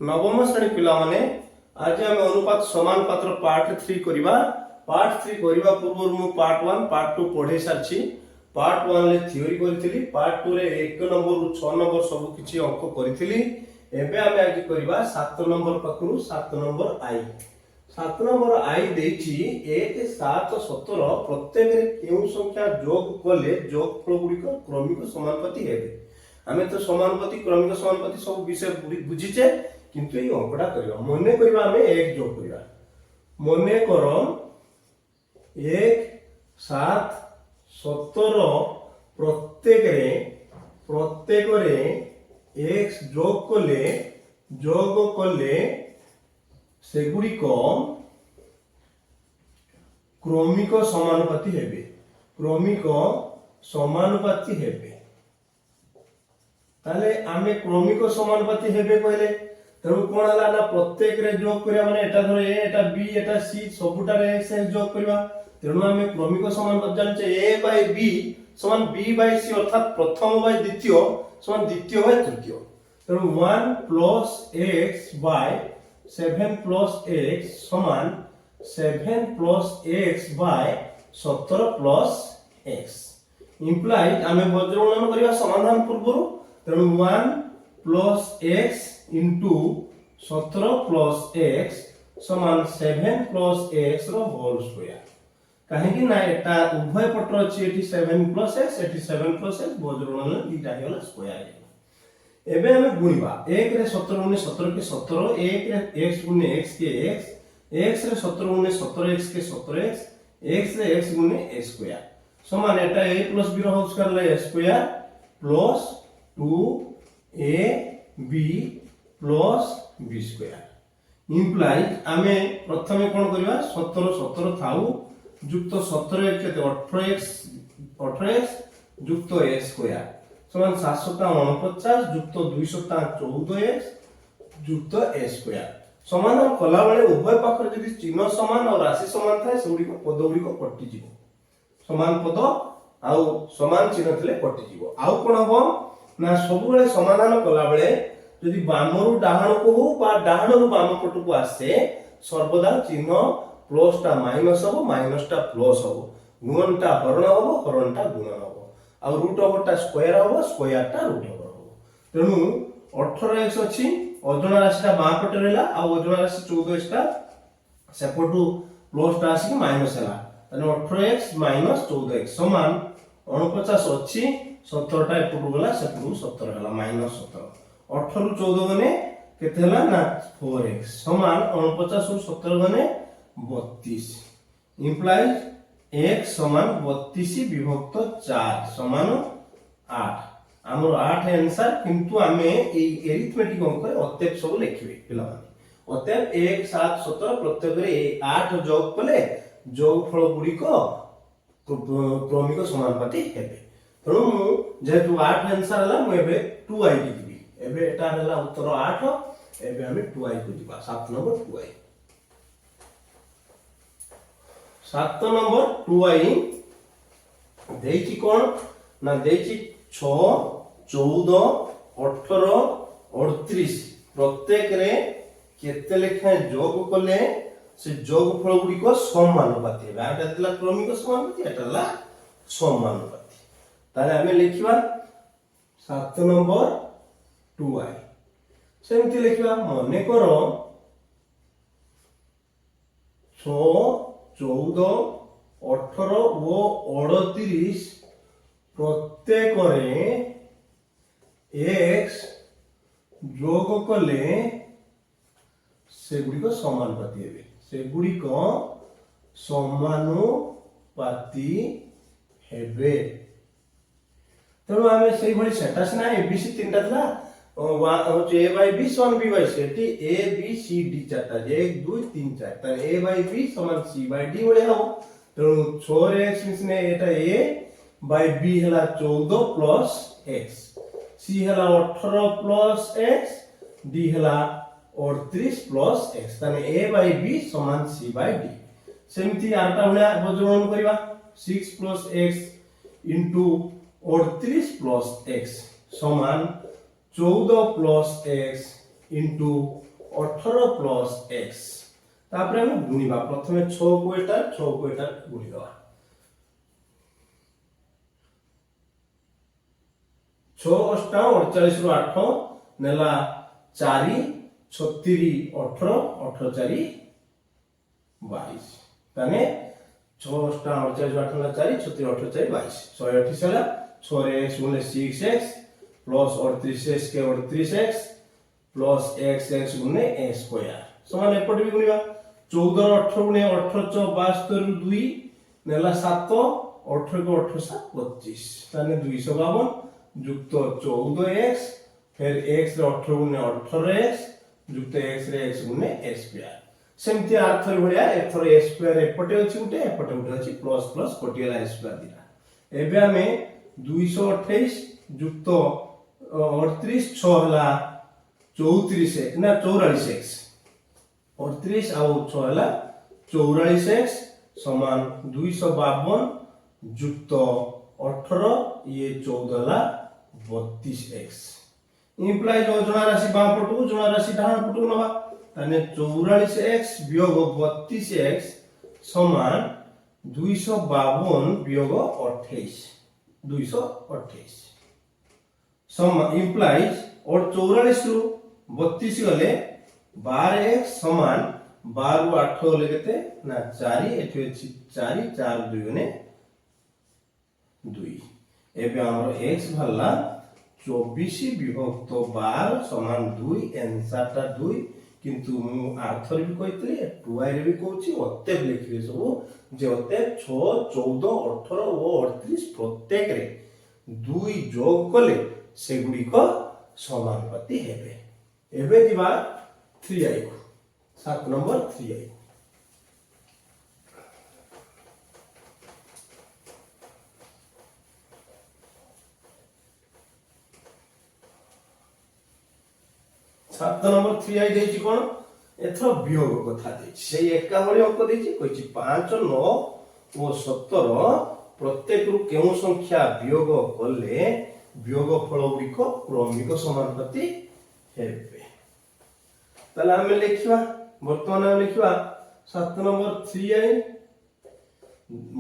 नवम श्रेणी पिला माने आज आम अनुपात समानुपातर पार्ट 3 करिबा। पार्ट 3 करिबा पूर्व मु पार्ट 1 पार्ट 2 पढ़े सारछि। पार्ट 1 ले थ्योरी करथिली, पार्ट 2 रे 1 नंबर रु 6 नंबर सब किछि अंक करथिली। एबे आमे आज करिबा 7 नंबर पकरू 7 नंबर आई। 7 नंबर आई देछि 1 7 17 प्रत्येक रे केउ संख्या जोग कले जोगफल गुडी को क्रमिक समानुपाती हेबे। आमे तो समानुपाती क्रमिक समानुपाती सब विषय बुझिचे, किंतु ये अंकड़ा करबा मने करबा आमे 1 जोग करबा। मने करो 1 7 17 प्रत्येक रे x जोग कले सेगुडी को क्रमिक समानुपाती हेबे। क्रमिक समानुपाती हेबे ताले आमे क्रमिक समानुपाती हेबे कहले तेणु कोन हला ना प्रत्येक रे जोग करिया माने एटा धरे ए एटा बी एटा सी सबुटारे x जोग करबा। तेणु आमे क्रमिक समानुपात जानचे a बाय b समान b बाय c अर्थात प्रथम बाय द्वितीय समान द्वितीय बाय तृतीय। तेणु 1 plus x by 7 plus x समान 7 plus x by 17 plus x implies आमे वज्रगणन करिया समाधान पूर्वरु। तेणु 1 plus x into 17 plus x समान 7 प्लस x रो होल स्क्वायर। काहे कि ना एटा उभय पटर अछि एठी 7 प्लस x एठी 7 प्लस x वज्रगणन दीटा हेला स्क्वायर। एबे हम गुणिबा 1 रे 17 गुणे 17 के 17 1 रे x गुणे x के x x रे 17 गुणे 17x के 17x x रे x गुणे a स्क्वायर समान एटा a प्लस b रो होल स्क्वायर ले a square plus 2ab plus b square implies आमे प्रथमे कोन करबा 17 17 थाउ जुक्त 17 केते 18x जुक्त a स्क्वायर समान 749 जुक्त 214x जुक्त a स्क्वायर। समाधान कला बेले उभय पाखर जदि चिन्ह समान और राशि समान थाए सेउडी को पद गुडी को कटि जिवो। समान पद आउ समान चिन्ह थिले कटि जिवो। आउ कोन हो ना सब बेले समाधान कला बेले जदि बामरु डाहाण को हो बा डाहाणरु बाम पट को आसे सर्वदा चिन्ह प्लस टा माइनस हो माइनस टा प्लस हो गुणन टा हरण हो हरण टा गुणन हो आ रूट ओवर टा स्क्वायर हो स्क्वायर टा रूट ओवर हो। तेनु 18x अछि अजणा राशि टा बाम पटे रहला आ अजणा राशि 14x टा सेपटू प्लस टा आसी माइनस हला तने 18x माइनस 14x समान 49 अछि 17 टा एपटू गला सेपटू 17 हला माइनस 17 18 रु 14 गने केते हला ना 4x समान 49 रु 17 गने 32 इंप्लाइज x समान 32 विभक्त 4 समान 8 हमर 8 आंसर। किंतु आमे ए एरिथमेटिक अंक अत्यप सब लिखिबे पिला माने अत्यप 1 7 17 प्रत्येक रे 8 जोग कले जोगफल गुडी को क्रमिक समानुपाती हेबे। तेणु जेतु 8 आंसर हला म एबे 2i लिखिबी। एबे एटा हला उत्तर 8 एबे हमें 2i को दिबा 7 नंबर 2i 7 नंबर 2i देछि कोन ना देछि 6 14 18 38 प्रत्येक रे केते लेखा जोग कले से जोगफल गुडी को समानुपाती हेबा। एटा दिला क्रमिक समानुपाती एटा ला समानुपाती ताले हमें लिखिबा 7 नंबर 2i सेमति लिखिबा मने करो 6 14 18 और 38 प्रत्येक रे x जोग कले सेगुडी को समानुपाती हेबे। सेगुडी को समानुपाती हेबे। तेणु आमे सेही भली सेटा सिना एबीसी तीनटा थला a by b समान b by c T a b c d चारटा 1 2 3 4 त a by b समान c by d बळे हो। तेणु 4x मिसने Etah a by b हला 14 प्लस x c हला 18 प्लस x d हला 38 प्लस x तने a by b समान c by d। सेमति आरटा भलिया वज्रगणन करिबा 6 plus x into 38 plus x समान 14 plus x into 18 plus x तापर हम गुणिबा प्रथमे 6 को एटा गुणी दवा 6 अष्टा 48 रु 8 नेला 4 36 18 18 4 22 ताने 6 अष्टा 48 रु 8 नेला 4 36 18 4 22 128 होला 6 रे x गुणे 6x प्लस 38x के 38x प्लस x गुणे a स्क्वायर समान एपट भी गुणिबा 14 18 गुणे 18 72 रु 2 नेला 7 18 को 18 7 25 ताने 252 जुक्त 14x फिर x रे 18 गुणे 18x जुक्त x रे x गुणे a स्क्वायर सेमति आर्थर भलिया एथर a स्क्वायर एपटे अछि उटे एपटे उटे अछि प्लस प्लस कोटियाला a स्क्वायर दिला एबे हमें 228 जुक्त 38 6 हला 34 ना 44x 38 आउ 6 हला 44x समान 252 जुक्त 18 ये 14 हला 32x इंप्लाइ जो जणा राशि बाम पटु जणा राशि डाहाण पटु नबा ताने 44x वियोग 32x समान 252 वियोग 28 228 सम इंप्लाइज और 44 रु 32 गले 12x समान 12 रु 8 गले केते ना 4 एठी अछि 4 4 2 गने 2 एबे हमर x भल्ला 24 विभक्त 12 समान 2 आंसर ता 2 किंतु मु आर्थर भी कहितले 2 रे भी कहूची ओते लिखिबे सब जे ओते 6 14 18 और 38 प्रत्येक रे 2 जोग कले सेगुडी को समानुपाती हेबे एबे दिबा 3i को 7 नंबर 3i 7 नंबर 3i देछि कोन एथरो वियोग कथा देछि से एका भली अंक देछि कहिछि 5 9 और 17 प्रत्येक रु केउ संख्या वियोग करले वियोग फल गुडी को क्रमिक समानुपाती हेबे तला हम लिखिबा वर्तमान हम लिखिबा 7 नंबर 3i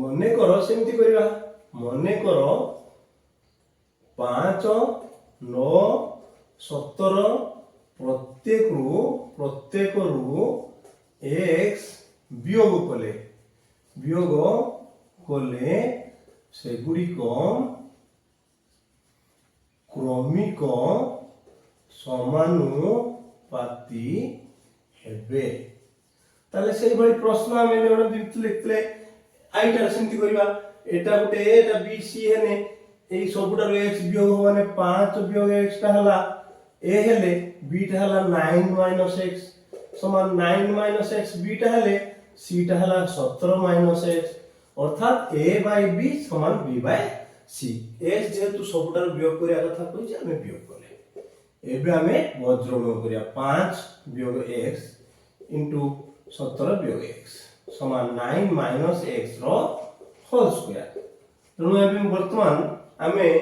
मने करो सेमति करिबा मने करो 5 9 17 प्रत्येक रु x वियोग कले सेगुडी को क्रमिक समानुपाती हेबे ताले सेही भली प्रश्न हम एने लिखले आइटा सेमति करिबा एटा गुटे एटा b c हेने एई सबुटार x वियोग माने 5 वियोग x ता हला a हेले b टा हला 9 x समान 9 x b टा हेले c टा हला 17 x अर्थात a by b समान b by c x जेहेतु सबुटार वियोग करिया कथा कहि हम वियोग करले एबे हमें वज्रगुण करिया 5 वियोग x इनटू 17 वियोग x समान 9 x रो होल स्क्वायर तनु एबे वर्तमान हमें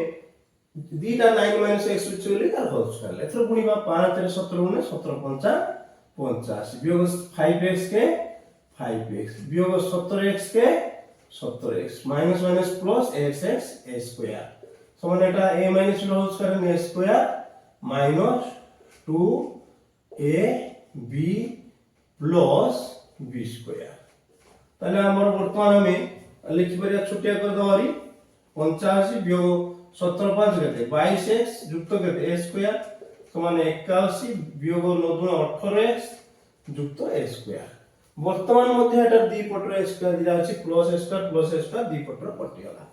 दीटा 9 x उचले तार होल स्क्वायर एथरो गुणिबा 5 रे 17 गुणे 17 5 85 वियोग 5x के 5x वियोग 17x के 17x minus minus plus x a square समान एटा a minus b whole square ने square minus 2ab plus b square ताले हमर वर्तमान हमें लिखि परिया छुटिया कर दवारी 85 वियोग 17 5 केते 22x जुक्त केते a स्क्वायर समान 81 वियोग 9 18x जुक्त a स्क्वायर वर्तमान मध्ये एटा दी पटर x स्क्वायर दिया अछि प्लस x स्क्वायर दी पटर पटियाला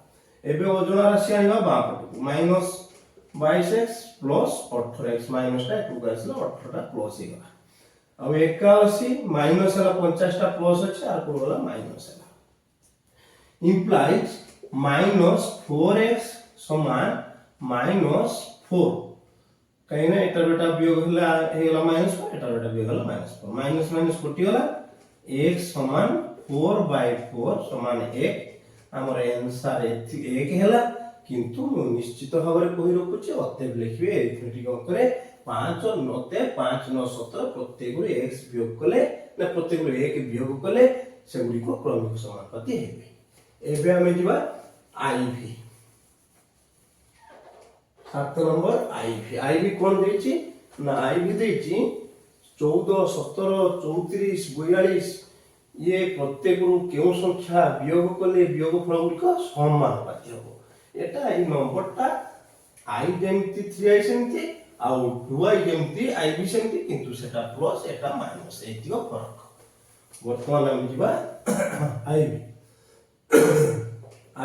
एबे ओजन राशि आइबा बा पटको minus 22x plus 18x minus टा 2 आसला 18 टा प्लस हे गला अब 81 माइनस हला 50 टा प्लस अछि आर को गला माइनस हला इंप्लाइज माइनस 4x समान माइनस 4 कहिना एटा बेटा वियोग हला हे गला माइनस 4 एटा बेटा वियोग हला माइनस 4 माइनस माइनस कोटि गला x समान 4/4 समान 1 हमर आंसर 1 हैला किंतु निश्चित भाबरे कहि रखुची अते लिखिबे एरिथमेटिक अंकरे 5 9 5 9 17 प्रत्येक x वियोग कले ना प्रत्येक 1 वियोग कले सेगुडी को क्रमिक समानुपाती हेबे एबे हमें जिबा आईवी 7 नंबर आईवी आईवी कोन देछि ना आईवी देछि 14 17 34 42 ये प्रत्येक केउ संख्या वियोग कले वियोग फल गुडी समानुपाती हो एटा ई नंबरटा आई जेमती 3i सेमती आउ 2i जेमती आईवी सेमती किंतु सेटा प्लस एटा माइनस एतियो फरक वर्तमान हम जिबा आईवी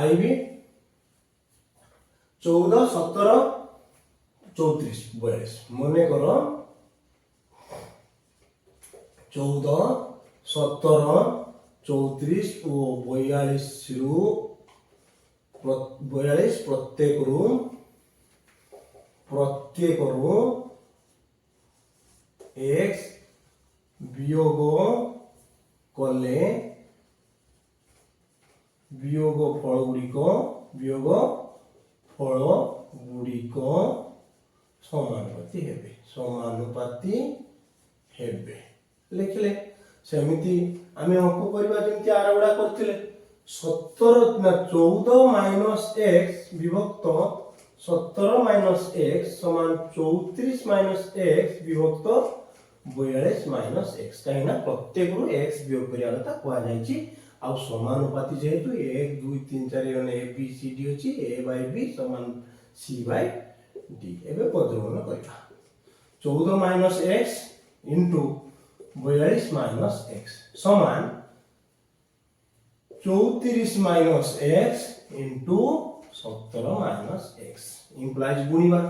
आईवी 14 17 34 42 मने करो 14 17 34 ओ 42 रु 42 प्रत्येक रु x वियोग कले वियोग फल गुड़िक समानुपाती हेबे लिखले सेमिति आमे अंक करबा जेंति आरगुडा करथिले 17 ना 14 माइनस x विभक्त 17 माइनस x समान 34 माइनस x विभक्त 42 माइनस x कहीं ना प्रत्येक रु x वियोग करिया कथा कोआ जायछि आ समानुपाती जेहेतु 1 2 3 4 ने a b c d अछि a by b समान c by d एबे पदगणन करिया 14 minus x into 42 minus x समान 34 minus x into 17 minus x implies गुणिबा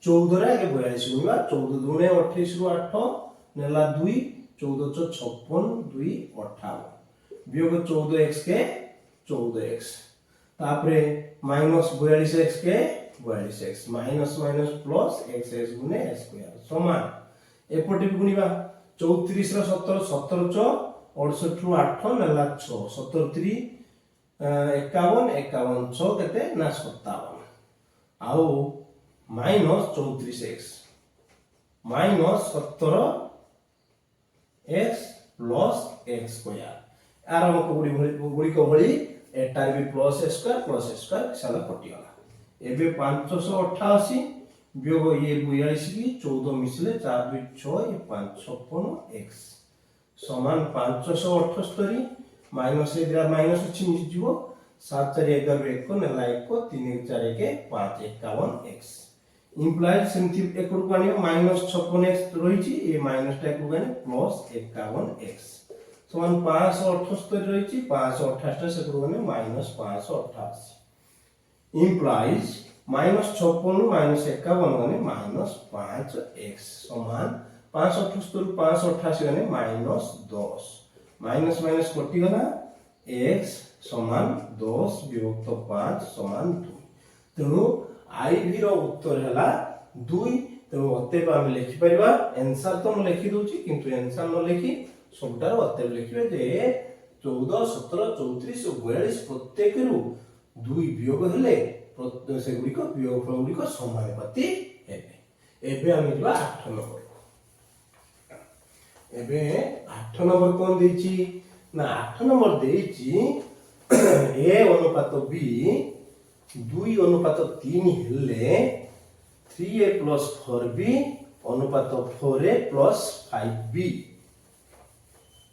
14 रे आगे 42 गुणिबा 14 दुने 28 रु 8 नेला 2 14 56 2 58 वियोग 14x के 14x तापरे माइनस 42x के 42x minus minus plus x गुणे s स्क्वायर समान एपटे गुणिबा 34 रो 17 17 68 रु 8 नेला 6 17 3 51 51 6 केते ना 57 आउ minus 34x minus 17x plus x square आर हमको गुडी को भली एटा भी प्लस स्क्वायर साला कटिगला एबे 588 वियोग ये 42 की 14 मिसले 4 2 6 ये 556 x समान 578 माइनस ए ग्रा माइनस अछि मिस जीवो 7 4 11 1 नेला 1 3 4 1 5 51 x इंप्लाइड सेमथि एकड़ गानी माइनस 56x रहिछि ए माइनस टा को गानी प्लस 51x समान 578 रहिछि 528 से को गानी माइनस 588 इंप्लाइज माइनस 56 माइनस 51 गानी माइनस 5x समान 578 रु 588 गानी माइनस 10 माइनस माइनस कटि गला x समान 10 विभक्त 5 समान 2 तेनु आईवी रो उत्तर हला 2 तेनु अते हम लिखि परिबा आंसर तो हम लिखि दोछि किंतु आंसर न लिखि सबटार अते लिखिबे जे 14 17 34 और 42 प्रत्येक रु 2 वियोग हेले से गुडी को वियोग फल गुडी को समानुपाती हेबे एबे हम जिबा 8 नंबर एबे 8 नंबर कोन देछि ना 8 नंबर देछि a अनुपात b 2 अनुपात 3 हेले 3a plus 4b अनुपात 4a plus 5b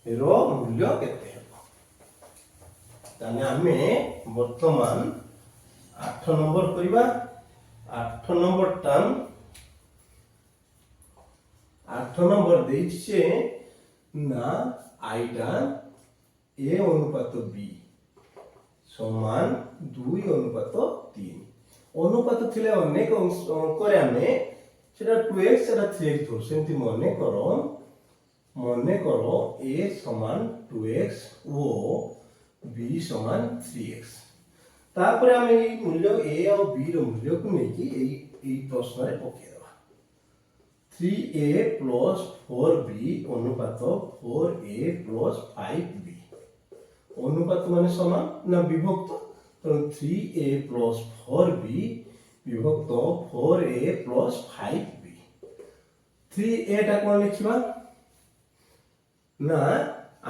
रो मूल्य केते हेबो ताने हमें वर्तमान 8 नंबर करिबा 8 नंबर टर्म 8 नंबर देछि ना आइटा a अनुपात b समान 2 अनुपात 3 अनुपात थिले अनेक करे हमें सेटा 2x सेटा 3x थो सेंति मने करो a समान 2x ओ b समान 3x तापर हम ई मूल्य a और b रो मूल्य को नेकी ई प्रश्न रे पके देबा 3a plus 4b अनुपात 4a plus 5b अनुपात माने समान ना विभक्त तो 3a plus 4b विभक्त 4a plus 5b 3a टा कोन लिखिबा ना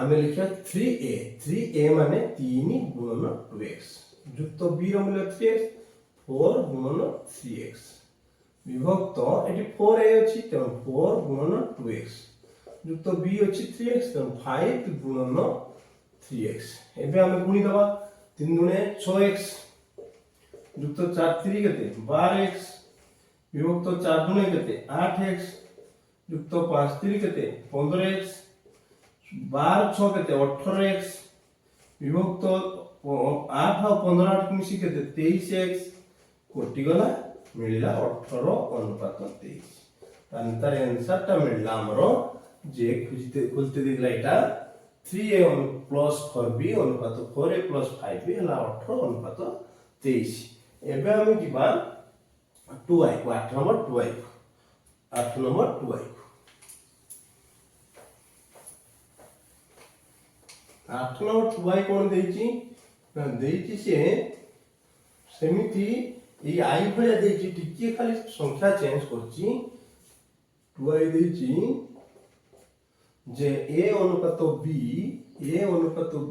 आमे लिखिबा 3a 3a माने 3 गुणन 2x युक्त b रो मूल्य 3x 4 गुणन 3x विभक्त एटी 4a अछि त 4 गुणन 2x युक्त b अछि 3x त 5 गुणन 3x एबे आमे गुणी दबा 3 गुणे 6x युक्त 4 3 केते 12x विभक्त 4 गुणे केते 8x युक्त 5 3 केते 15x 12 6 केते 18x विभक्त 8 और 15 8 मिसी केते 23x कोटि गला मिलिला 18 अनुपात 23 तार आंसर टा मिलला हमरो जे खुलते दिखला एटा 3a प्लस 4b अनुपात 4a प्लस 5b हला 18 अनुपात 23 एबे हम जिबा 2i को 8 number 2i 8 number 2i 8 number 2i कोन देछि ना देछि से सेमिति ए i भले देछि टिके खाली संख्या चेंज करछि 2i देछि जे a अनुपात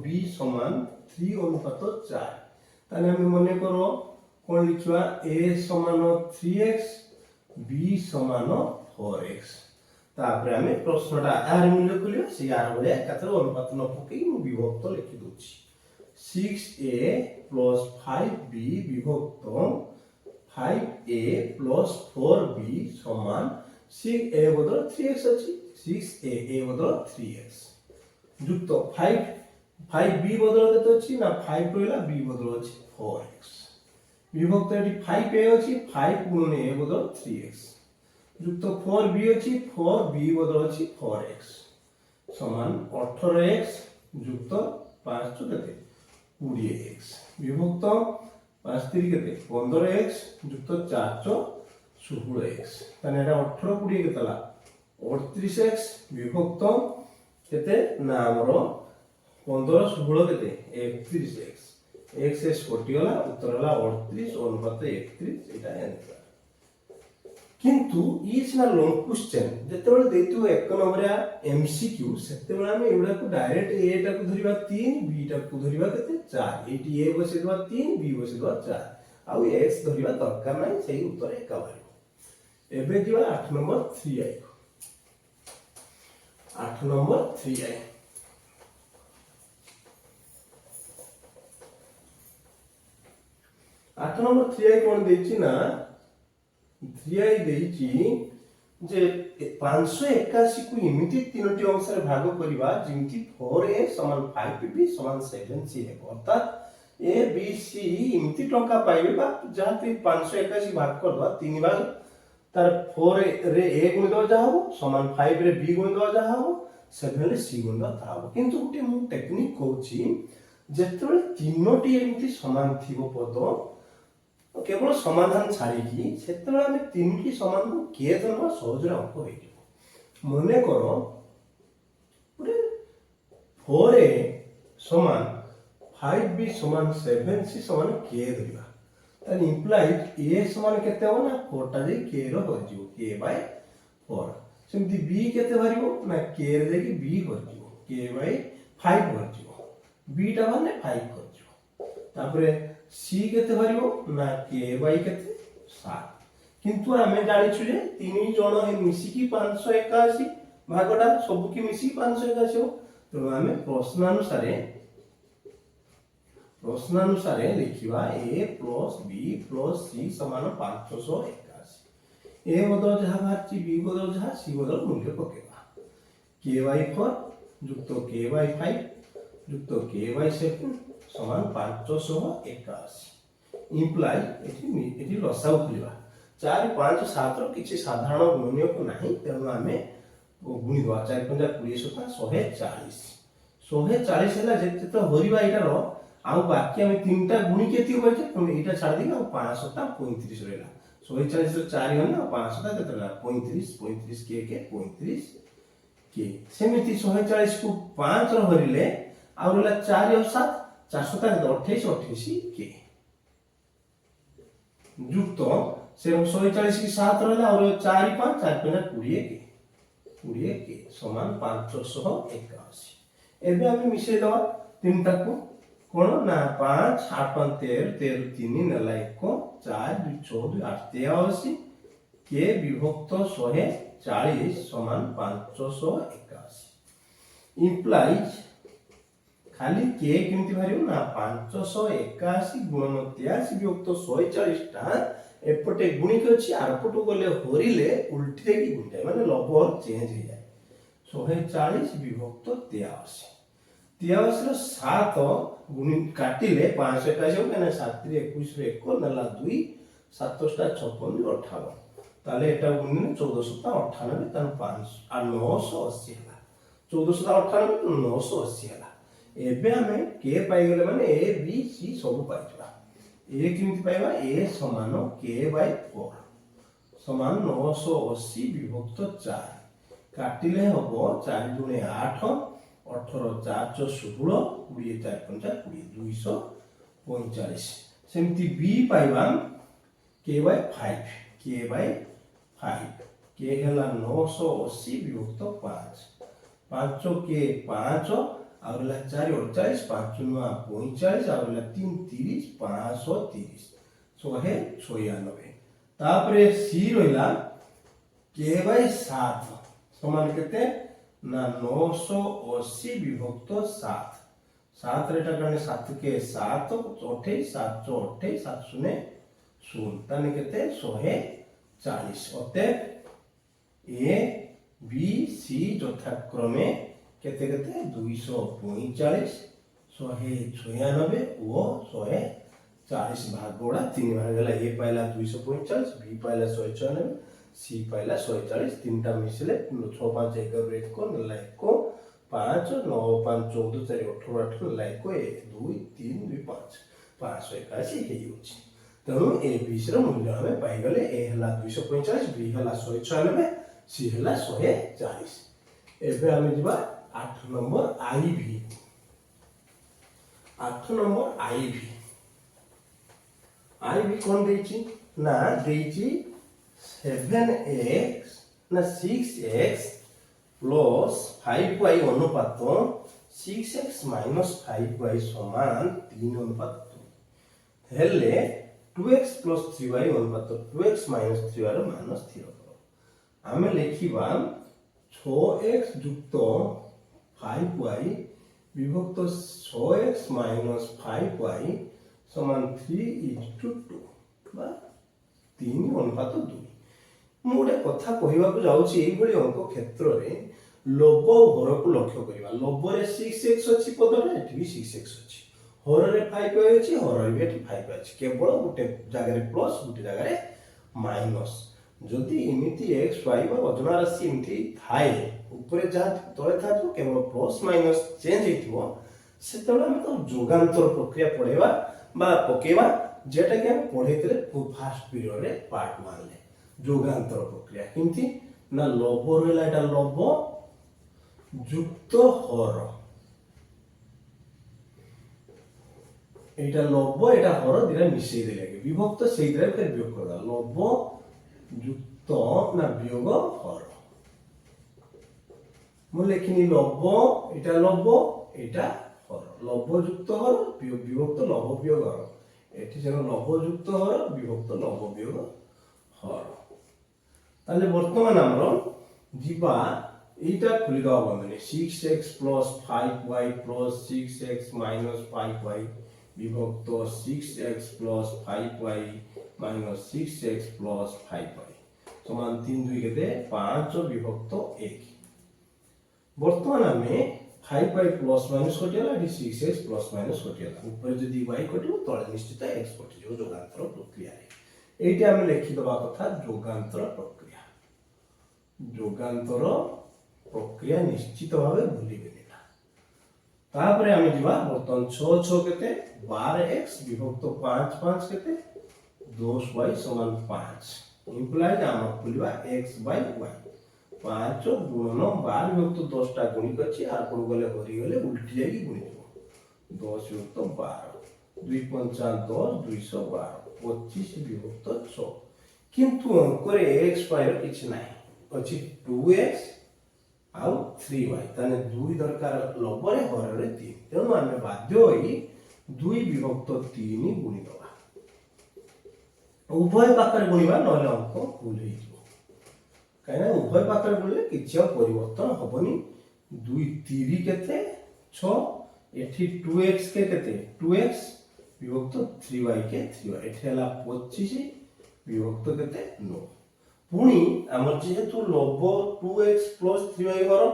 b समान 3 अनुपात 4 ताने हम मने करो कोन लिखवा a समान 3x b समान 4x तापर हमें प्रश्नटा आर मूल्य खोलियो से आर भले एकाथर अनुपात न पकई मु विभक्त लिखि दोछि 6a 5b विभक्त 5a 4b समान 6a बदल 3x अछि 6a बदल 3x युक्त 5b बदल केते अछि ना 5 रहला b बदल अछि 4x विभक्त एटी 5a अछि 5 गुणन a बदल 3x युक्त 4b अछि 4b बदल अछि 4x समान 18x युक्त 5 केते 20x विभक्त 5 3 केते 15x युक्त 4 16x ताने एटा 18 20 केतला 38x विभक्त केते ना हमरो 15 16 केते 31x x s कोटि गला उत्तर हला 38 अनुपात 31 एटा आंसर किंतु इज ना लॉन्ग क्वेश्चन जेतेबेले देतु 1 नंबर एमसीक्यू सेतेबेले हम एउडा को डायरेक्ट a टा को धरिबा 3 b टा को धरिबा केते 4 एटी a बसेदबा 3 b बसेदबा 4 आ x धरिबा दरकार नै सेही उत्तर एका बारी एबे दिबा 8 number 3i 8 number 3i 8 number 3i कोन देछि ना 3i देछि जे 581 को इमिति तीनोटी अंश रे भाग करिबा जिंति 4a समान 5b समान 7c है अर्थात a b c इमिति टंका पाइबे बा जहां 581 भाग करबा तीन भाग तार 4 रे a गुण दो जा हो समान 5 रे b गुण दो जा हो 7 रे c गुण दो था किंतु गुटे मु टेक्निक कहूची जेतबे तीनोटी एमिति समान थिबो पद केवल समाधान छाड़ी की सेतबे हम तीनटी समान को के धरबा सहज रे अंक होई मने करो पुरे 4a समान 5b समान 7c समान k धरिबा त इंप्लाइड a समान केते हो ना 4 टा जे k रो हो जिवो k/4 सेमति b केते भरिबो ना k रे देखि b हो जिवो k/5 हो जिवो b टा माने 5 हो जिवो तापरे c केते भरिबो ना k केते 7 किंतु हमें जानि छु जे तीन जण मिसी की 581 भागटा सब की मिसी 581 हो तो हमें प्रश्नानुसारे लिखिबा a b c समान 581 a बदल जहा भारती b बदल जहा c बदल मूल्य पकेबा k/4 युक्त k/5 युक्त k/7 समान 581 इंप्लाई एठी लसाउ खुलिबा 4 5 7 रो किछि साधारण गुणनीय को नाही तेनु हमें गुणी दवा 4 5 20 140 140 हला जेते तो होरिबा एटा रो आ बाकी हम तीनटा गुणी केति होय छै तुम एटा छाड़ दी आ 500 टा 35 रहला 140 रो 4 हला 500 टा केते रहला 35 के 35 के सेमिति 140 को 5 रो हरिले आ रहला 4 और 7 400 टा 28 के युक्त से 140 की 7 रहला और 4 5 4 5 20 के 20 के समान 581। एबे आमे मिसेई दवा तीनटा को कोन ना 5 8 5 13 13 3 नेला 1 4 2 6 2 8 83 के विभक्त 140 समान 581 इम्प्लाइज खाली के केमती बाहर ना 581 गुणन 83 विभक्त 140 टा एपटे गुणिक अछि आरपटो गले होरिले उल्टी देकी गुणित माने लबर चेंज हो जाए 140 विभक्त 83 83 रो 7 गुणित काटिले 581 माने 7 रे 21 रे 1 नला 2 7 टा 56 58 ताले एटा गुणिले 1498 तान 5 आ 980 हला 1498 980 हला एबे हमें के पाई गेले माने ए बी सी सब पाइबा ए केमती पाइबा ए समान k बाय 4 समान 980 विभक्त 4 काटिले हबो 4 दुने 8 18 4 4 16 20 4 5 20 245 सेमती बी पाइबा k by 5 k by 5 k हला 980 विभक्त 5 5 के 5 आवला 4 48 5 9 45 आवला 3 30 530 196 तापरे सी रहिला k बाय 7 समान केते ना 980 विभक्त 7 7 रेटा करने 7 के 7 28 728 7 शून्य शून्य ताने केते 140 अते ए बी सी यथाक्रमे केते केते 245 196 और 140 भाग गोड़ा 3 भाग गला ए पाइला 245 बी पाइला 196 सी पाइला 140 तीनटा मिसले 6 5 11 1 को नला 1 5 9 5 14 4 18 8 नला 1 2 3 2 5 581 हे होची तनु ए बी सी रो मूल्य हमें पाई गले ए हला 245 बी हला 196 सी हला 140 एबे हमें जिबा 8 नंबर आईवी 8 नंबर आईवी कौन देची ना देची 7x ना 6x प्लस 5y अनुपात 6x माइनस 5y समान 3 अनुपात 2 हेले 2x प्लस 3y अनुपात 2x माइनस 3y रो मान स्थिर करो आमे लेखिबा 6x युक्त 5y विभक्त 6x माइनस 5y समान 3:2 बा 3 अनुपात 2 मोडे कथा कहिबा को जाउची एई भली अंक क्षेत्र रे लव हर को लक्ष्य करिबा लव रे 6x अछि पद रे एठी भी 6x अछि हर रे 5 अछि हर रे एठी 5 अछि केवल गुटे जागा रे प्लस गुटे जागा रे माइनस जदि इमिति x y बा अजना राशि इमिति थाए ऊपर जा तळे था तो केवल प्लस माइनस चेंज हेतिबो सेतबे हम तो जोगांतर प्रक्रिया पढेबा बा पकेबा जेटा के हम पढैतले फर्स्ट पीरियड रे पार्ट 1 ले जोगांतर प्रक्रिया किंति ना लव रेला एटा लव युक्त हर एटा लव एटा हर दिरा मिसै देले के विभक्त सेई दिरा फिर वियोग करदा लव युक्त ना वियोग हर मु लेखिनी लव एटा हर लव युक्त हर विभक्त लव वियोग हर एठी जन लव युक्त हर विभक्त लव वियोग हर ताले वर्तमान हमरो जीवा एटा खुली दवा बने 6x + 5y + 6x - 5y विभक्त 6x + 5y - 6x + 5y समान 3 2 केते 5 विभक्त 1 वर्तमान हमें 5y प्लस माइनस कटिला एटी 6x प्लस माइनस कटिला ऊपर जदी y कटियो तळे निश्चित x कटियो जोगांतर प्रक्रिया रे एटी हम लिखि दबा कथा जोगांतर प्रक्रिया निश्चित भाबे भूलिबेनी ना तापरे हम दिबा बर्तन 6 6 केते 12x विभक्त 5 5 केते 10y = 5 इंप्लाइड हम खुलिबा x / y 5 गुणन 12 विभक्त 10 टा गुणित अछि आ कोन गले हरि गले उल्टी जाई गुणित 10 विभक्त 12 2 5 10 212 25 विभक्त 6 किंतु अंक रे x y रो किछ नाही अछि 2x आउ 3y ताने 2 दरकार लबरे हररे 3 तेणु आमे बाध्य होई 2 विभक्त 3 गुणी दवा उभय पाखरे गुणिबा नले अंक भूल हे जिवो काहे उभय पाखरे गुणले किछि परिवर्तन हबनी 2 3 केते 6 एठी 2x के केते 2x विभक्त 3y के 3y एठी हला 25 विभक्त केते 9 पुणी हमर जेहेतु लब 2x + 3y घर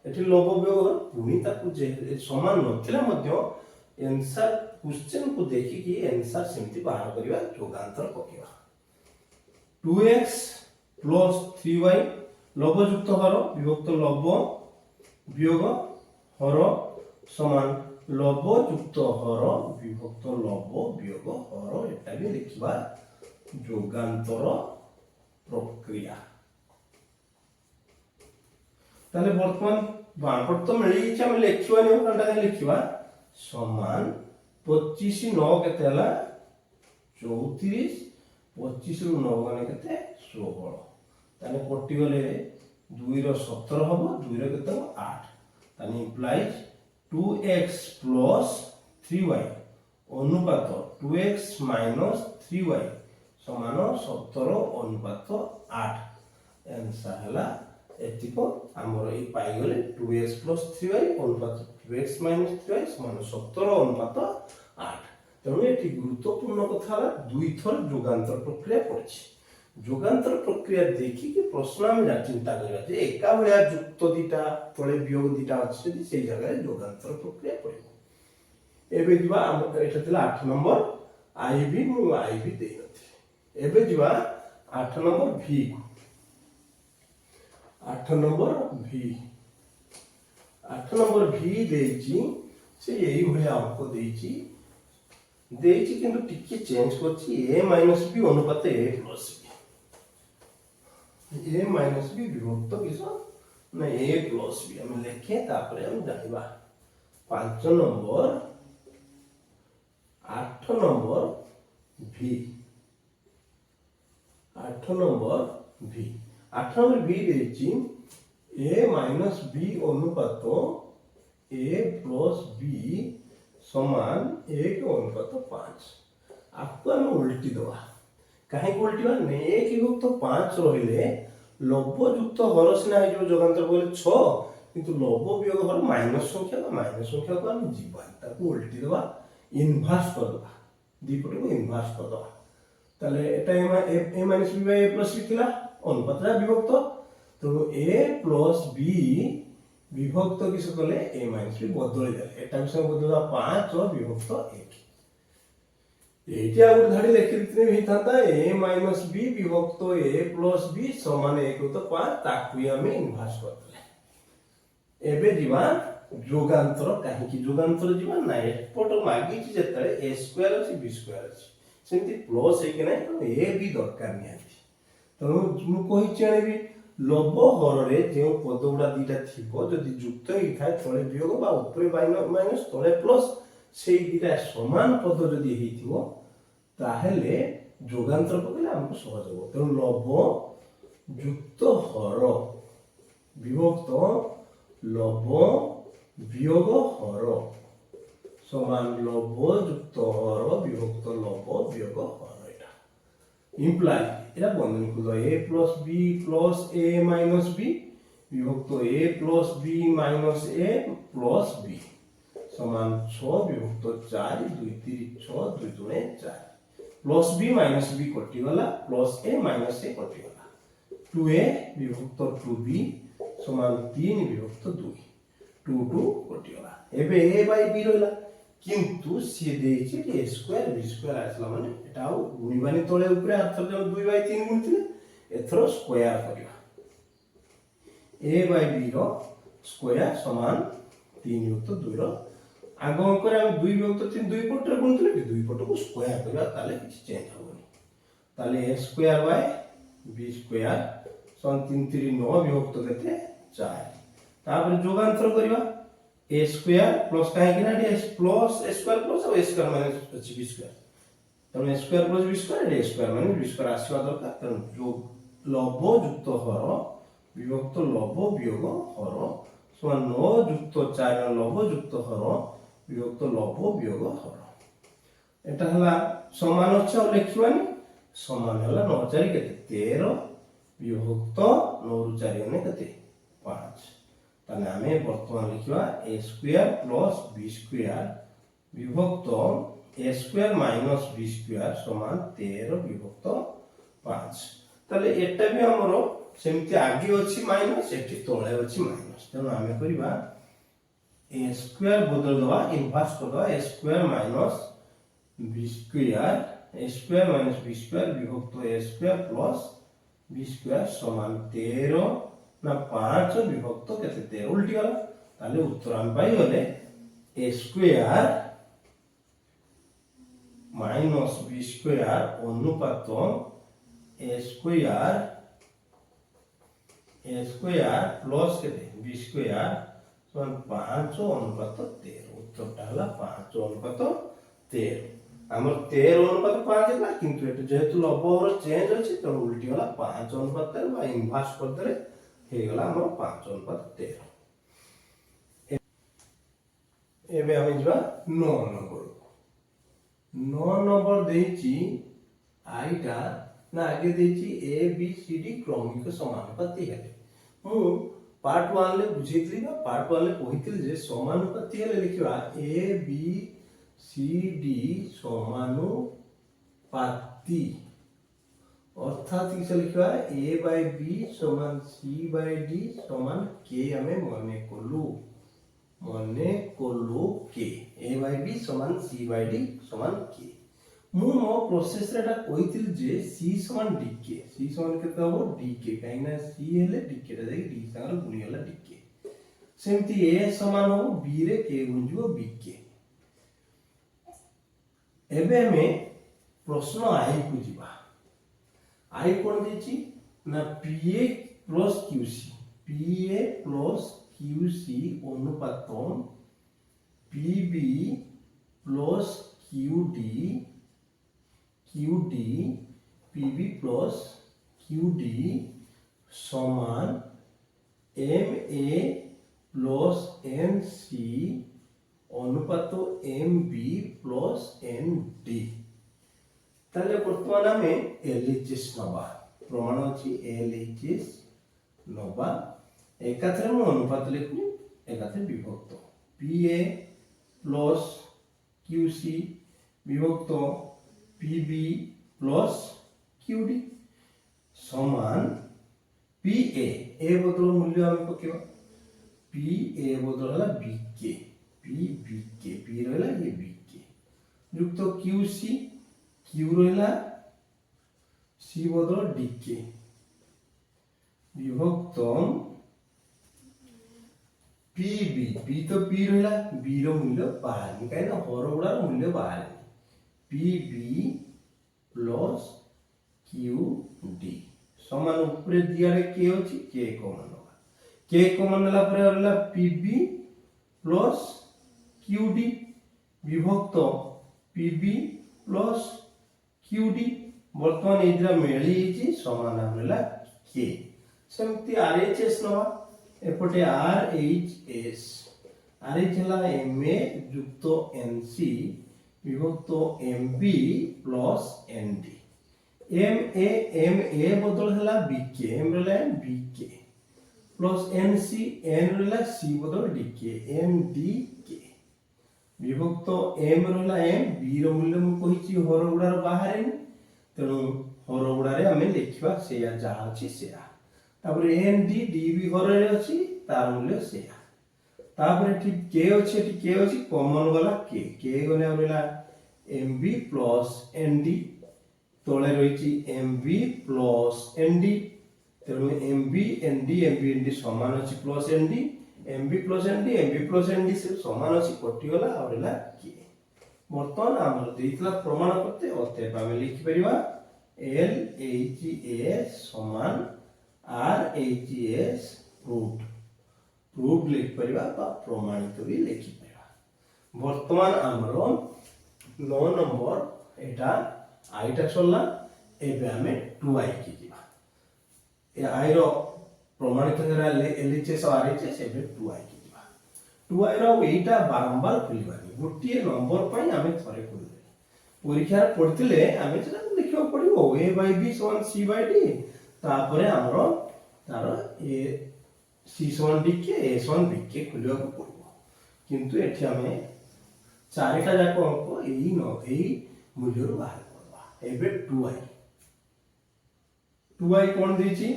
एठी लब वियोग पुणी ताकू जे समान नथिले मध्य आंसर क्वेश्चन को देखि कि आंसर सेमति बाहर करिवा जोगांतर पकेवा 2x + 3y लब युक्त घर विभक्त लब वियोग हर समान लब युक्त हर विभक्त लब वियोग हर एटा भी लिखिबा जोगांतर प्रक्रिया ताले वर्तमान बापट तो मिली छ हम लिखिबा नै कंटा लिखिबा समान 25 9 केते हला 34 25 रु 9 गने केते 16 ताने कोटि गले 2 रो 17 हबो 2 रो केते 8 ताने इम्प्लाइज 2x + 3y अनुपात 2x - 3y समान 17 अनुपात 8 आंसर हला एतिको हमर ई पाई गले 2x + 3y अनुपात 2x - 3y समान 17 अनुपात 8 तेणु एटी गुरुत्वपूर्ण कथा हला दुई थर जोगांतर प्रक्रिया पड़छि जोगांतर प्रक्रिया देखि कि प्रश्न हम चिंता करबा जे एका भलिया युक्त दिटा तळे वियोग दिटा अछि जे सेही जगह जोगांतर प्रक्रिया पड़िबो एबे दिबा हम एटा थिला 8 नंबर आईबी मु आईबी देइ नथि एबे दिबा 8 नंबर भी 8 नंबर भी 8 नंबर भी देछि से एही भलिया अंक देछि किंतु टिके चेंज करछि a - b अनुपात a + b a - b विभक्त किस ना a + b हम लिखे तापर हम जानिबा 5 number 8 number v 8 number v 8 number v देछि a - b अनुपात a + b समान 1 अनुपात 5 आपको हम उल्टी दवा काहे को उल्टी ने 1 विभक्त 5 रहिले लब युक्त हर सिना हे जो जोगांतर बोले 6 किंतु लब वियोग हर माइनस संख्या को हम जीवा ताको उल्टी दवा इनवर्स कर दवा दीपट को इनवर्स कर दवा ताले एटा a - b / a + b थिला अनुपात विभक्त तो a + b विभक्त किस कले a - b बदल दे एटा भी सब बदलवा 5 और विभक्त 1 एटी आ गुड धाडी लिखि दितने भी थाता a - b विभक्त a + b समान 1 तो 5 ताकू हम इनवर्स करतले एबे जीवा जोगांतर काहे कि जोगांतर जीवा ना एपट मागी छि जतले a² अछि b² अछि सेंति प्लस हे कि नै तो a भी दरकार नै अछि तो मु कहि चेनेबी लब हर रे जे पदगुडा दीटा थिबो जदि युक्त हि थाय तळे वियोग बा ऊपरे माइनस तळे प्लस सेई दीटा समान पद जदि हेथिबो ताहेले जोगांतर पकले हमको सहज हो तेणु लब युक्त हर विभक्त लब वियोग हर समान लब युक्त हर विभक्त लब वियोग हर एटा इम्प्लाई एटा बंधनी को a + b + a - b विभक्त a + b - a + b समान 6 विभक्त 4 2 3 6 2 2 4 प्लस b माइनस b कटि गला प्लस a माइनस a कटि गला 2a विभक्त 2b समान 3 विभक्त 2 2 2 कटि गला एबे a बाय b रहला किंतु सी देछि a स्क्वायर b स्क्वायर आसला माने एटा गुणिबानी तळे ऊपर अर्थ जन 2 बाय 3 गुणिथिले एथरो स्क्वायर करिया a बाय b रो स्क्वायर समान 3 युक्त 2 रो आगो अंकरे हम 2 विभक्त 3 2 पट रे गुणिथिले कि 2 पट को स्क्वायर करिया ताले किछ चेंज होबनी ताले a square by b square समान 3 3 9 विभक्त केते 4 तापर जोगांतर करिवा a स्क्वायर प्लस काहे कि ना a plus a square plus और a square minus b square तने a square plus b square a square minus b square आसीबा दरकार तने जो लब युक्त हर বিভক্ত লব বিয়োগ হর সমান 9 যুক্ত 4 লব যুক্ত হর বিভক্ত লব বিয়োগ হর। এটা হলা সমান আছে আর লিখিবানি সমান হলা 9 4 কেতে 13 বিভক্ত 9 ରୁ 4 গনে কেতে 5। তাহলে আমি বর্তমান লিখিবা a square plus b square বিভক্ত a square minus b square সমান 13 বিভক্ত 5। তাহলে এটা भी हमरो सेमति आगे अछि माइनस एठी तळे अछि माइनस तेनो आमे करिबा a स्क्वायर बदल दवा इनवर्स कर दवा a square minus b square a square minus b square विभक्त a square plus b square समान 13 ना 5 विभक्त केते 13 उल्टी गला ताले उत्तर हम पाई गले a square minus b square अनुपात a स्क्वायर प्लस केते b स्क्वायर समान 5 अनुपात 13 उत्तरटा हला 5 अनुपात 13 हमर 13 अनुपात 5 हला किंतु एटा जेहेतु लबहर चेंज अछि त उल्टी हला 5 अनुपात 13 बा इनवर्स कर दरे हे गला हमर 5 अनुपात 13। एबे हम जबा 9 नंबर 9 नंबर देछि आइटा ना आगे देछि ए बी सी डी क्रमिक समानुपाती है मु पार्ट 1 ले बुझेतली ना पार्ट 1 ले कहितली जे समानुपाती हेले लिखिबा ए बी सी डी समानुपाती अर्थात किसे लिखिबा a बाय b समान c बाय d समान k हमें मने कोलु k a बाय b समान c बाय d समान k मु मो प्रोसेस रे एटा कहितली जे c समान dk c समान केते हो dk काइना c हेले dk रे जाई d संग गुणी होला dk सेमति a समान हो b रे k गुणिजो bk। एबे हमें प्रश्न आई को जीवा आई कोन देछि ना pa प्लस qc अनुपात pb plus qd pb plus qd समान ma प्लस nc अनुपात mb प्लस nd। ताले वर्तमान हमें LHS नबा प्रमाण अछि LHS नबा एकाथरे मु अनुपात लिखु एकाथरे विभक्त PA प्लस QC विभक्त PB प्लस QD समान PA ए बदल मूल्य हम पकेबा PA बदल हला BK PBK P रहला ये BK युक्त QC Q रहला C बदल DK विभक्त PB P तो P रहला B रो मूल्य बाहर काहे ना हर गुडा मूल्य बाहर PB प्लस QD समान ऊपर दिया रे K अछि K कॉमन होगा K कॉमन होला पर होला PB प्लस QD विभक्त PB प्लस QD वर्तमान इधर मेली छि समान होला K सेमति RHS नवा एपटे RHS हला MA युक्त NC विभक्त MB प्लस ND MA बदल हला BK M रहला BK प्लस NC N रहला C बदल DK MDK विभक्त M रहला M B रो मूल्य मु कहिछि हर गुडार बाहर तेनु हर गुडारे हमें लिखिबा सेया जहा अछि सेया तापर ND D भी हर रे अछि तार मूल्य सेया तापर ठीक K अछि कॉमन वाला K गने रहला MB प्लस ND तोले रहिछि MB प्लस ND तेनु MB ND समान अछि plus ND MB plus ND से समान अछि कटि गला और रहला K वर्तमान हमर देइतला प्रमाण करते अतएव हम लिखि परिबा LHS समान RHS प्रूफ लिखि परिबा बा प्रमाणित भी लिखि परिबा। वर्तमान हमर 9 नंबर एटा आईटा चलला एबे हमें 2i की जीवा ए आई रो प्रमाणित होगा एलएचएस और आरएचएस एबे 2i की दिबा 2i रो एटा बारंबार खुलिबानी गोटिए नंबर पई आमे थरे खुलबे परीक्षा पढ़तिले आमे सेटा लिखियो पड़िबो a by b = c by d तापरे हमरो तार ए c = d के a = b के खुलियो पड़िबो किंतु एठी आमे चारिटा जाको अंक एई मूल्य बाहर करबा एबे 2i कोन देछि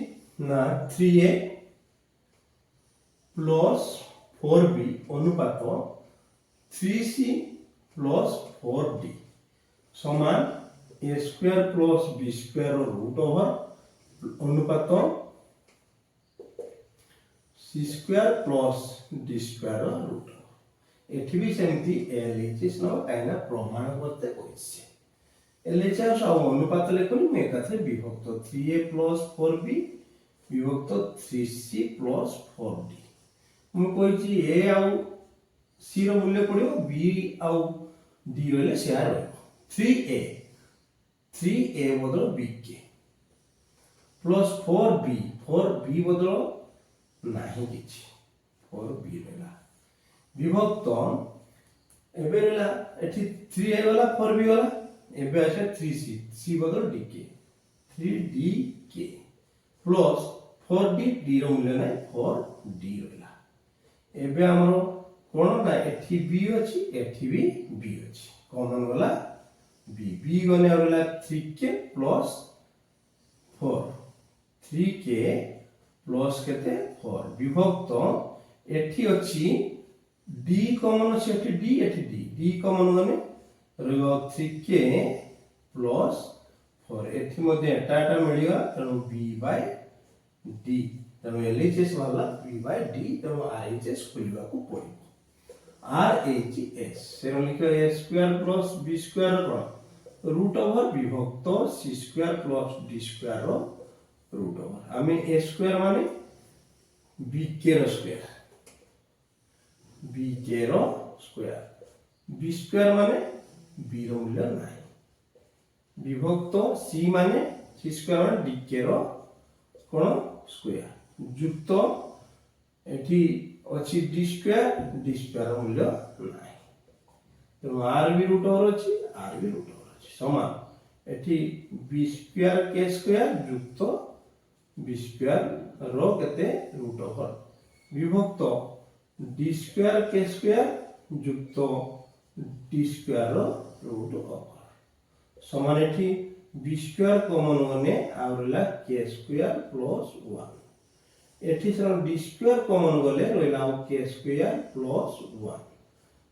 ना 3a प्लस 4b अनुपात 3c प्लस 4d समान a square plus b square root over अनुपात c square plus d square root एठी भी सेमती एलएचएस न काइना प्रमाण करते कइसे एलएचएस और अनुपात लेखनी में एकाथरे विभक्त 3a प्लस 4b विभक्त 3c प्लस 4d मु कहिछि a आउ c रो मूल्य पड़ियो b आउ d रहले शेयर रहइबो 3a बदल b के प्लस 4b बदल नाही किछि 4b रहला विभक्त एबे रहला एठी 3a वाला 4b वाला एबे आसे 3c c बदल d के 3d के प्लस 4d d रो मूल्य नै 4d रहला एबे हमरो कोन ना एठी b अछि एठी भी b अछि कॉमन वाला b गने रहला 3k प्लस 4 3k प्लस केते 4 विभक्त एठी अछि d कॉमन अछि एठी d कॉमन गने रहइबो 3k प्लस 4 एठी मध्ये एटा मिलियो तनो b by d तनो एलएचएस वाला b by d तनो आरएचएस खुलिबा को पड़िबो आरएचएस सेरो लिखो a square plus b square को रूट ओवर विभक्त c square plus d square रो रूट ओवर हमें a स्क्वायर माने b के रो स्क्वायर b के रो स्क्वायर b स्क्वायर माने b रो मूल्य नाही विभक्त c माने c स्क्वायर माने d के रो कोन स्क्वायर युक्त एठी अछि d स्क्वायर मूल्य नाही तो r भी रूट ओवर अछि r भी रूट ओवर अछि समान एठी b स्क्वायर k स्क्वायर युक्त b स्क्वायर रो केते रूट ओवर विभक्त d स्क्वायर k स्क्वायर युक्त d स्क्वायर रो रूट ओवर समान एठी b स्क्वायर कॉमन गने आवरला k स्क्वायर प्लस 1 एठी सर d स्क्वायर कॉमन गले रहला k स्क्वायर प्लस 1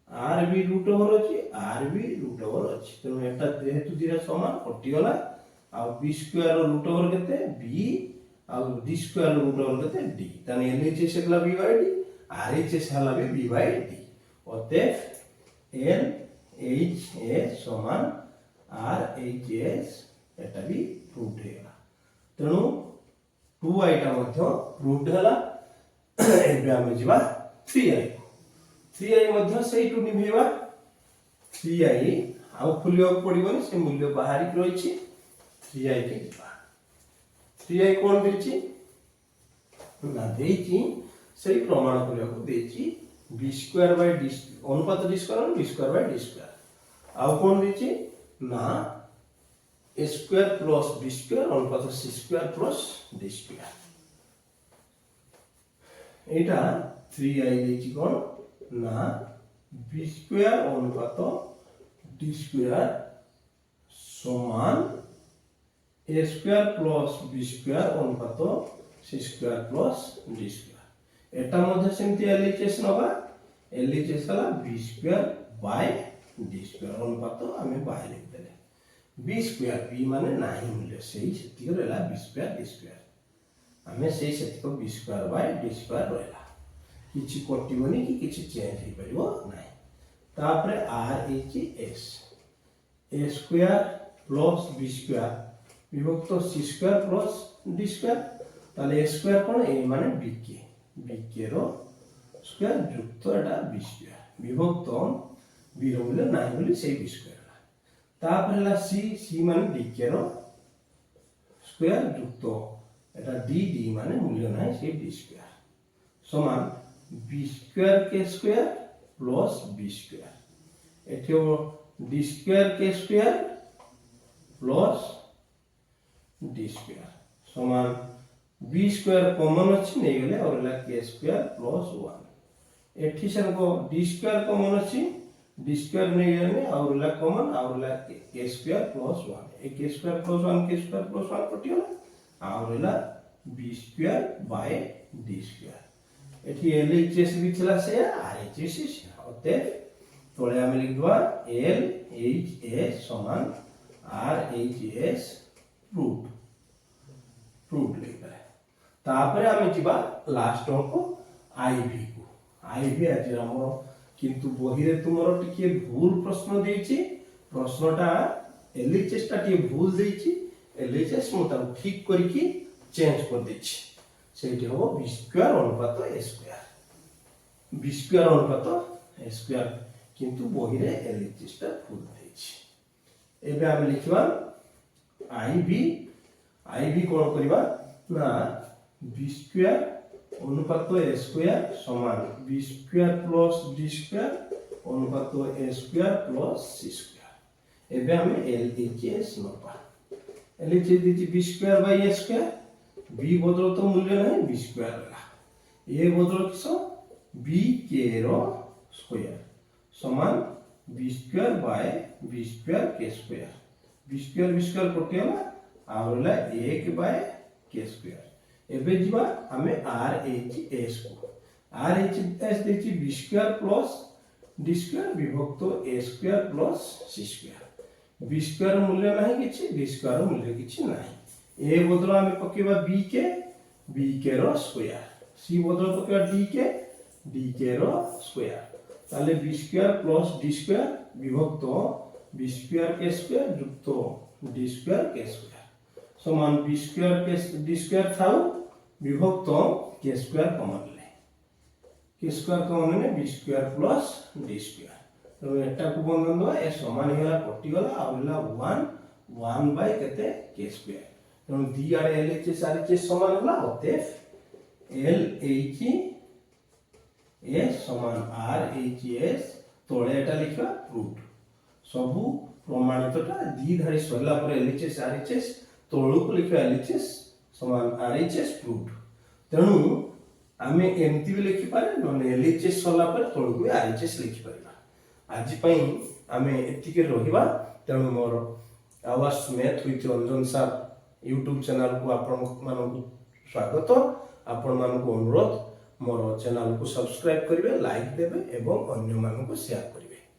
r भी रूट ओवर अछि r भी रूट ओवर अछि तो एटा जेहेतु दिरा समान कटि गला आ b स्क्वायर रूट ओवर केते b आ d स्क्वायर रूट ओवर केते d तने एलएचएस हला b by d आरएचएस हला भी b by d ओते l h s समान r h s एटा भी प्रूफ हेला तेनु 2i टा मध्ये प्रूफ हला एबे हम जिबा 3i मध्ये सेही टु निभेबा 3i आउ खुलियो पड़िबोनी से मूल्य बाहरी रहिछि 3i के जिबा 3i कोन देछि ना देछि सेही प्रमाण करिया को देछि b स्क्वायर बाय d अनुपात d square b square by d square आउ कोन देछि ना a square plus b square अनुपात c square plus d square एटा 3i देछि कोन ना b स्क्वायर अनुपात d स्क्वायर समान a square plus b square अनुपात c square plus d square एटा मध्ये सेमति एलएचएस नबा एलएचएस हला b square by d square अनुपात हमें बाय लिख देले b स्क्वायर b माने नाही मूल्य सेही सेति रहला b स्क्वायर d स्क्वायर हमें सेही सेति को b square by d square रहला किछि कटिबोनी कि किछि चेंज हे परिबो नाही तापरे RHS a square plus b square विभक्त c square plus d square ताले a स्क्वायर कोन a माने bk रो स्क्वायर युक्त एटा b स्क्वायर विभक्त b रो मूल्य नाही बोली सेही b स्क्वायर तापरे ला c माने dk रो स्क्वायर युक्त এটা ডি ডি মানে মূল্য নাই সেই ডি স্কয়ার সমান বি স্কয়ার কে স্কয়ার প্লস বি স্কয়ার এটি হবো ডি স্কয়ার কে স্কয়ার প্লস ডি স্কয়ার সমান বি স্কয়ার কমন ଅଛି ନେଇଗଲେ और ହେଲା କେ ସ୍କয়াର ପ୍ଲସ 1 ଏଠି ସେनको ଡି ସ୍କୟାର କମନ ଅଛି ଡି ସ୍କୟାର ନେଇଗଲେ और ହେଲା କମନ और ହେଲା କେ ସ୍କୟାର ପ୍ଲସ 1 ଏ k square plus 1 k square plus 1 କଟିଗଲା और ହେଲା b square by d square एठी एलएचएस भी थिला से आरएचएस होते तोळे हम लिखबा एल एच एस समान आर एच एस रूट लिखबा तापर हम जिबा लास्ट अंक आईवी को आईवी आज हमर किंतु बही रे तुमरो टिके भूल प्रश्न देछि प्रश्नटा एलएचएस टा टिके भूल देछि एलएचएस मोटा ठीक करिकि चेंज कर देछि सेठी हो बी स्क्वायर अनुपात ए स्क्वायर बी स्क्वायर अनुपात ए स्क्वायर किंतु बही रे एलएचएस टा भूल देछि एबे हम लिखबा आईबी कोन करबा ना बी स्क्वायर अनुपात ए स्क्वायर समान B square plus D square अनुपात A square plus C square एबे हम एलएचएस नपा एलएचएस दिछि B square by A square B बदल तो मूल्य नहीं बी स्क्वायर रहा ए बदल किसो बी के रो स्क्वायर समान B square by B square के स्क्वायर बी स्क्वायर कटियाला और होला 1 बाय के स्क्वायर एबे जीवा हमें आर एच एस को आर एच एस देछि B square plus D square विभक्त A square plus C square B square मूल्य नहीं किछि डी स्क्वायर मूल्य किछि नहीं ए बदल हम पकेबा बी के रो स्क्वायर सी बदल पकेबा डी के रो स्क्वायर ताले b square plus D square विभक्त बी स्क्वायर के स्क्वायर युक्त डी स्क्वायर के स्क्वायर समान B square k d square थाउ विभक्त के स्क्वायर कॉमन ले के स्क्वायर कॉमन ने b square plus D square तो एटा को बंधन दो ए समान हेला कटि गला आ होला 1 बाय केते के स्क्वायर तो दी आर एलएचएस आरएचएस समान होला होते एल एच एस समान आर एच एस तोळे एटा लिखा रूट सबु प्रमाणितटा दी धारी सरला पर एलएचएस आरएचएस तोळु को लिखा एलएचएस समान आरएचएस रूट तेणु आमे एमती भी लिखि पारे न एलएचएस सरला पर तोळु को आरएचएस लिखि परिबा आज पई आमे एतिके रहिबा तेणु मोर आवाज math with Ranjan sir YouTube channel को आपण मानकु स्वागत आपण मानकु अनुरोध मोर चैनल को सब्सक्राइब करिवे लाइक देबे एवं अन्य मानकु शेयर करिवे।